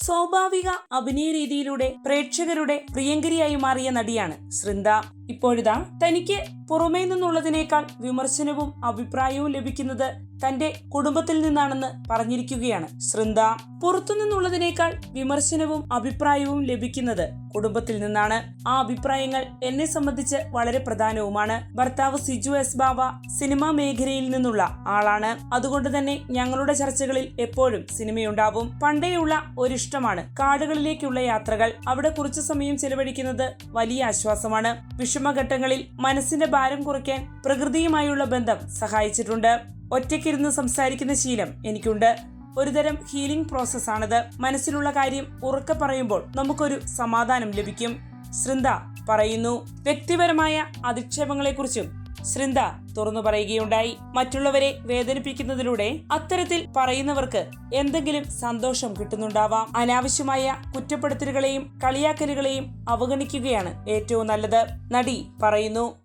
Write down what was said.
സ്വാഭാവിക അഭിനയ രീതിയിലൂടെ പ്രേക്ഷകരുടെ പ്രിയങ്കരിയായി മാറിയ നടിയാണ് സൃന്ദ. ഇപ്പോഴിതാ തനിക്ക് പുറമേ നിന്നുള്ളതിനേക്കാൾ വിമർശനവും അഭിപ്രായവും ലഭിക്കുന്നത് തന്റെ കുടുംബത്തിൽ നിന്നാണെന്ന് പറഞ്ഞിരിക്കുകയാണ് സൃന്ദ. പുറത്തുനിന്നുള്ളതിനേക്കാൾ വിമർശനവും അഭിപ്രായവും ലഭിക്കുന്നത് കുടുംബത്തിൽ നിന്നാണ്. ആ അഭിപ്രായങ്ങൾ എന്നെ സംബന്ധിച്ച് വളരെ പ്രധാനവുമാണ്. ഭർത്താവ് സിജു എസ് ബാവ സിനിമാ മേഖലയിൽ നിന്നുള്ള ആളാണ്. അതുകൊണ്ട് തന്നെ ഞങ്ങളുടെ ചർച്ചകളിൽ എപ്പോഴും സിനിമയുണ്ടാവും. പണ്ടേയുള്ള ഒരിഷ്ടമാണ് കാടുകളിലേക്കുള്ള യാത്രകൾ. അവിടെ കുറച്ചു സമയം ചെലവഴിക്കുന്നത് വലിയ ആശ്വാസമാണ്. വിഷമഘട്ടങ്ങളിൽ മനസ്സിന്റെ ഭാരം കുറയ്ക്കാൻ പ്രകൃതിയുമായുള്ള ബന്ധം സഹായിച്ചിട്ടുണ്ട്. ഒറ്റയ്ക്കിരുന്ന് സംസാരിക്കുന്ന ശീലം എനിക്കുണ്ട്. ഒരുതരം ഹീലിംഗ് പ്രോസസ്സാണിത്. മനസ്സിലുള്ള കാര്യം ഉറക്കെ പറയുമ്പോൾ നമുക്കൊരു സമാധാനം ലഭിക്കും, സൃന്ദ പറയുന്നു. വ്യക്തിപരമായ അധിക്ഷേപങ്ങളെക്കുറിച്ചും സൃന്ദ തുറന്നു പറയുകയുണ്ടായി. മറ്റുള്ളവരെ വേദനിപ്പിക്കുന്നതിലൂടെ അത്തരത്തിൽ പറയുന്നവർക്ക് എന്തെങ്കിലും സന്തോഷം കിട്ടുന്നുണ്ടാവാം. അനാവശ്യമായ കുറ്റപ്പെടുത്തലുകളെയും കളിയാക്കലുകളെയും അവഗണിക്കുകയാണ് ഏറ്റവും നല്ലത്, നടി പറയുന്നു.